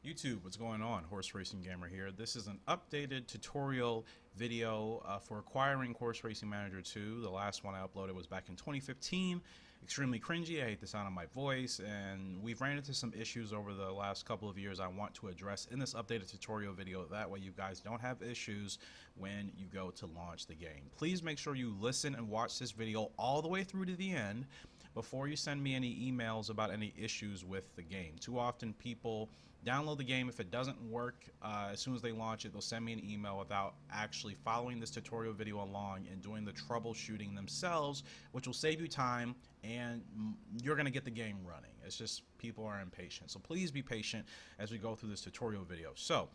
YouTube, what's going on? Horse Racing Gamer here. This is an updated tutorial video for acquiring Horse Racing Manager 2. The last one I uploaded was back in 2015. Extremely cringy. I hate the sound of my voice, and we've ran into some issues over the last couple of years I want to address in this updated tutorial video. That way you guys don't have issues when you go to launch the game. Please make sure you listen and watch this video all the way through to the end before you send me any emails about any issues with the game. Too often people download the game. If it doesn't work as soon as they launch it, they'll send me an email without actually following this tutorial video along and doing the troubleshooting themselves, which will save you time and you're going to get the game running. It's just people are impatient. So please be patient as we go through this tutorial video. So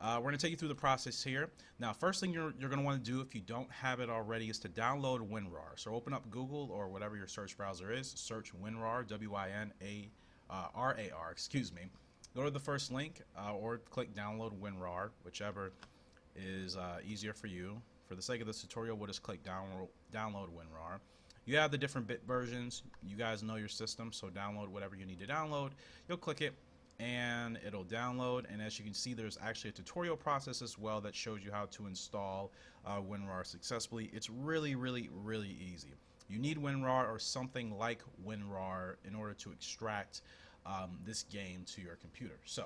we're going to take you through the process here. Now, first thing you're going to want to do if you don't have it already is to download Winrar. So open up Google or whatever your search browser is. Search Winrar, W-I-N-A-R-A-R, excuse me. Go to the first link or click download Winrar, whichever is easier for you. For the sake of this tutorial, we'll just click download Winrar. You have the different bit versions. You guys know your system, so download whatever you need to download. You'll click it and it'll download, and as you can see, there's actually a tutorial process as well that shows you how to install Winrar successfully. It's really easy. You need Winrar or something like Winrar in order to extract this game to your computer. So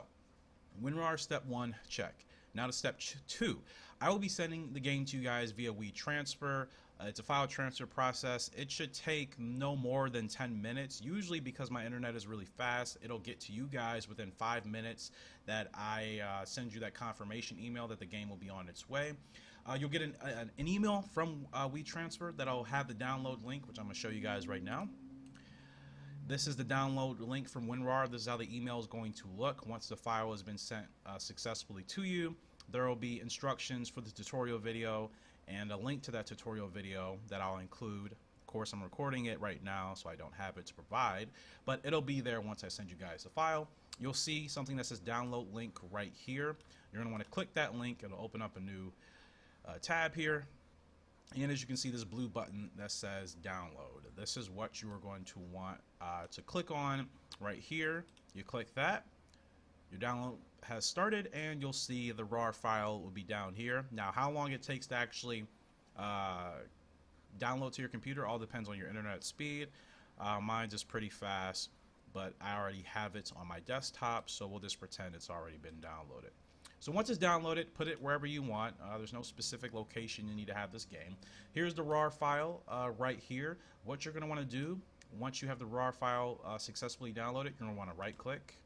Winrar step 1, check. Now to step 2, I will be sending the game to you guys via WeTransfer. It's a file transfer process. It should take no more than 10 minutes. Usually, because my internet is really fast, it'll get to you guys within 5 minutes that I send you that confirmation email that the game will be on its way. You'll get an email from WeTransfer that'll have the download link, which I'm going to show you guys right now. This is the download link from Winrar. This is how the email is going to look once the file has been sent successfully to you. There will be instructions for the tutorial video and a link to that tutorial video that I'll include. Of course, I'm recording it right now, so I don't have it to provide, but it'll be there once I send you guys the file. You'll see something that says download link right here. You're going to want to click that link. It'll open up a new tab here. And as you can see, this blue button that says download. This is what you are going to want to click on right here. You click that. Your download has started, and you'll see the RAR file will be down here. Now, how long it takes to actually download to your computer all depends on your internet speed. Mine's is pretty fast, but I already have it on my desktop, so we'll just pretend it's already been downloaded. So once it's downloaded, put it wherever you want. There's no specific location you need to have this game. Here's the RAR file right here. What you're going to want to do, once you have the RAR file successfully downloaded, you're going to want to right-click.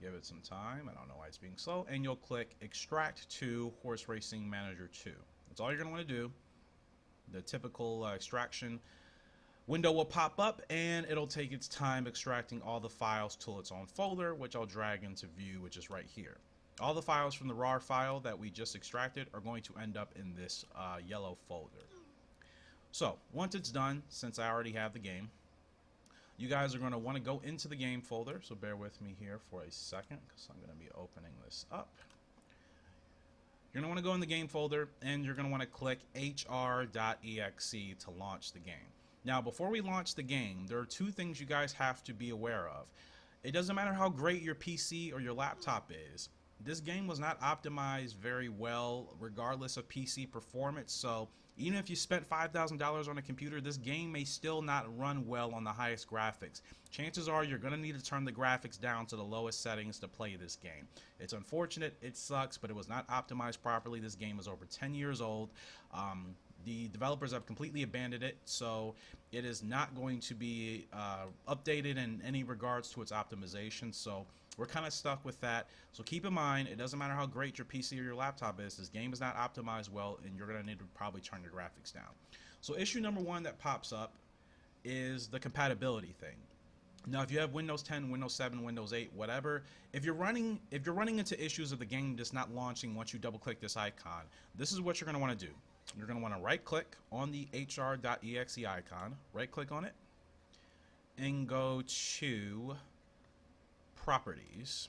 Give it some time. I don't know why it's being slow. And you'll click Extract to Horse Racing Manager 2. That's all you're going to want to do. The typical extraction window will pop up, and it'll take its time extracting all the files till its own folder, which I'll drag into view, which is right here. All the files from the RAR file that we just extracted are going to end up in this yellow folder. So once it's done, since I already have the game, you guys are going to want to go into the game folder. So bear with me here for a second, because I'm going to be opening this up. You're going to want to go in the game folder, and you're going to want to click hr.exe to launch the game. Now, before we launch the game, there are two things you guys have to be aware of. It doesn't matter how great your PC or your laptop is. This game was not optimized very well, regardless of PC performance. So even if you spent $5,000 on a computer, this game may still not run well on the highest graphics. Chances are you're going to need to turn the graphics down to the lowest settings to play this game. It's unfortunate, it sucks, but it was not optimized properly. This game is over 10 years old. The developers have completely abandoned it, so it is not going to be updated in any regards to its optimization. So we're kind of stuck with that. So keep in mind, it doesn't matter how great your PC or your laptop is, this game is not optimized well, and you're going to need to probably turn your graphics down. So issue number 1 that pops up is the compatibility thing. Now, if you have Windows 10, Windows 7, Windows 8, whatever, if you're running into issues of the game just not launching once you double-click this icon, this is what you're going to want to do. You're going to want to right-click on the hr.exe icon, right-click on it, and go to Properties.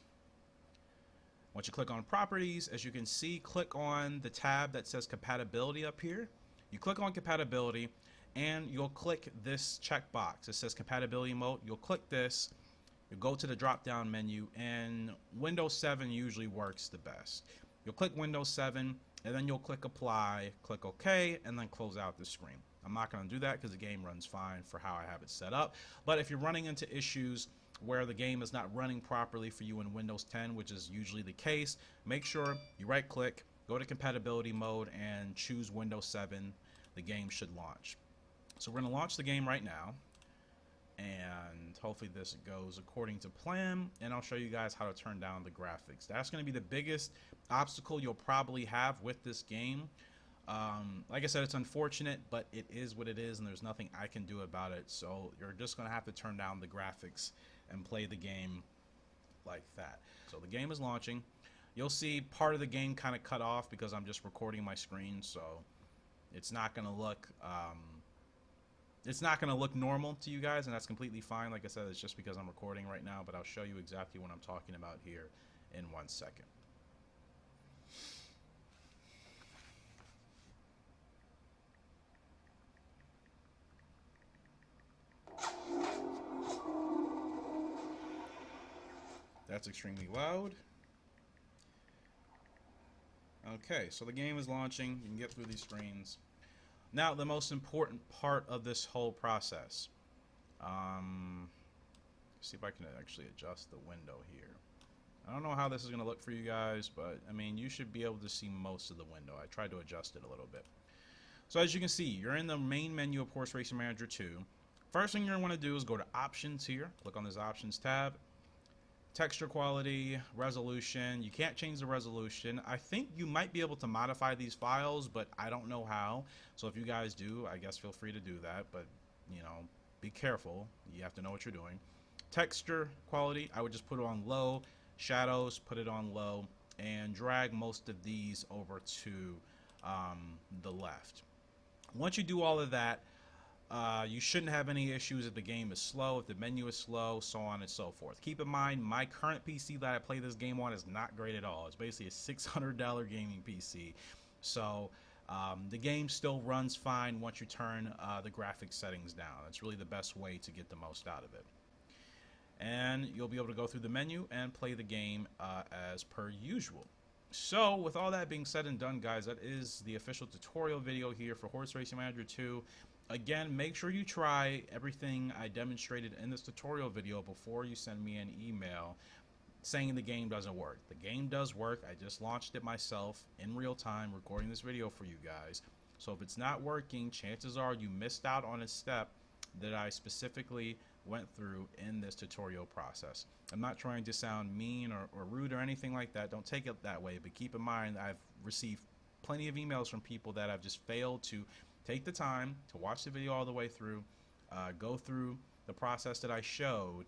Once you click on Properties, as you can see, click on the tab that says Compatibility up here. You click on Compatibility, and you'll click this checkbox. It says Compatibility Mode. You'll click this. you go to the drop down menu, and Windows 7 usually works the best. You'll click Windows 7, and then you'll click apply, click OK, and then close out the screen. I'm not going to do that because the game runs fine for how I have it set up. But if you're running into issues where the game is not running properly for you in Windows 10, which is usually the case, make sure you right click, go to compatibility mode, and choose Windows 7. The game should launch. So we're going to launch the game right now, and hopefully this goes according to plan, and I'll show you guys how to turn down the graphics. That's going to be the biggest obstacle you'll probably have with this game. Like I said, it's unfortunate, but it is what it is, and there's nothing I can do about it. So you're just going to have to turn down the graphics and play the game like that. So the game is launching. You'll see part of the game kind of cut off because I'm just recording my screen, so it's not going to look normal to you guys, and that's completely fine. Like I said, it's just because I'm recording right now, but I'll show you exactly what I'm talking about here in 1 second. That's extremely loud. Okay, so the game is launching. You can get through these screens. Now, the most important part of this whole process. See if I can actually adjust the window here. I don't know how this is going to look for you guys, but I mean, you should be able to see most of the window. I tried to adjust it a little bit. So as you can see, you're in the main menu of Horse Racing Manager 2. First thing you're going to want to do is go to Options here. Click on this Options tab. Texture quality, resolution. You can't change the resolution. I think you might be able to modify these files, but I don't know how. So if you guys do, I guess feel free to do that, but you know, be careful. You have to know what you're doing. Texture quality, I would just put it on low. Shadows, put it on low, and drag most of these over to the left. Once you do all of that, you shouldn't have any issues if the game is slow, if the menu is slow, so on and so forth. Keep in mind, my current PC that I play this game on is not great at all. It's basically a $600 gaming PC. So the game still runs fine once you turn the graphics settings down. That's really the best way to get the most out of it. And you'll be able to go through the menu and play the game as per usual. So with all that being said and done, guys, that is the official tutorial video here for Horse Racing Manager 2. Again, make sure you try everything I demonstrated in this tutorial video before you send me an email saying the game doesn't work. The game does work. I just launched it myself in real time, recording this video for you guys. So if it's not working, chances are you missed out on a step that I specifically went through in this tutorial process. I'm not trying to sound mean or rude or anything like that. Don't take it that way, but keep in mind I've received plenty of emails from people that have just failed to take the time to watch the video all the way through, go through the process that I showed,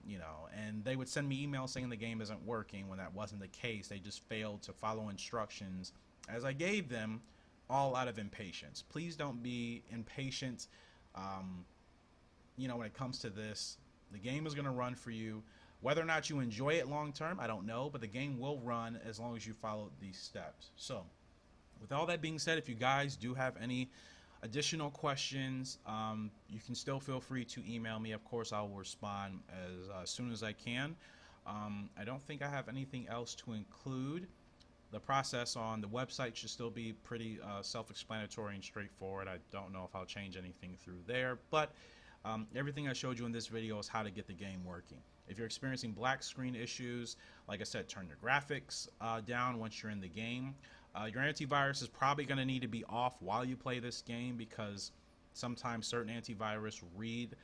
you know, and they would send me emails saying the game isn't working when that wasn't the case. They just failed to follow instructions as I gave them, all out of impatience. Please don't be impatient. You know, when it comes to this, the game is going to run for you. Whether or not you enjoy it long term, I don't know, but the game will run as long as you follow these steps. So with all that being said, if you guys do have any additional questions, you can still feel free to email me. Of course, I will respond as soon as I can. I don't think I have anything else to include. The process on the website should still be pretty self-explanatory and straightforward. I don't know if I'll change anything through there, but everything I showed you in this video is how to get the game working. If you're experiencing black screen issues, like I said, turn your graphics down once you're in the game. Your antivirus is probably going to need to be off while you play this game because sometimes certain antivirus read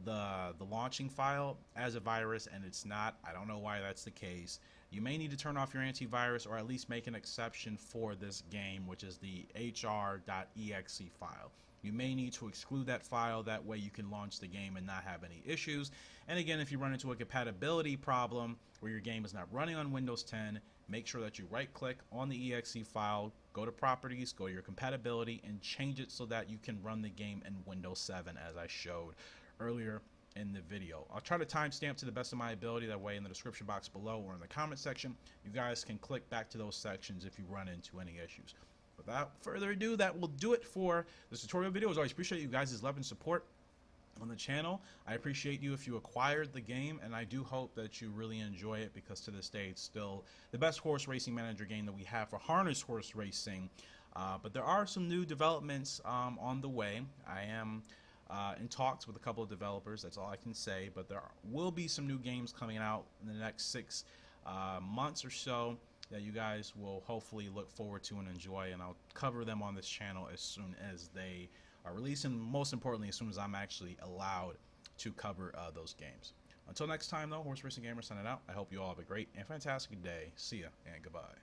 the launching file as a virus and it's not. I don't know why that's the case. You may need to turn off your antivirus or at least make an exception for this game, which is the hr.exe file. You may need to exclude that file, that way you can launch the game and not have any issues. And again, if you run into a compatibility problem where your game is not running on Windows 10, make sure that you right click on the exe file, go to properties, go to your compatibility, and change it so that you can run the game in Windows 7 as I showed earlier in the video. I'll try to timestamp to the best of my ability, that way in the description box below or in the comment section, you guys can click back to those sections if you run into any issues. Without further ado, that will do it for this tutorial video. As always, appreciate you guys' love and support. on the channel. I appreciate you if you acquired the game, and I do hope that you really enjoy it, because to this day it's still the best horse racing manager game that we have for harness horse racing. But there are some new developments on the way. I am in talks with a couple of developers, that's all I can say, but there will be some new games coming out in the next 6 months or so that you guys will hopefully look forward to and enjoy, and I'll cover them on this channel as soon as they are released, and most importantly, as soon as I'm actually allowed to cover those games. Until next time, though, Horse Racing Gamer signing out. I hope you all have a great and fantastic day. See ya, and goodbye.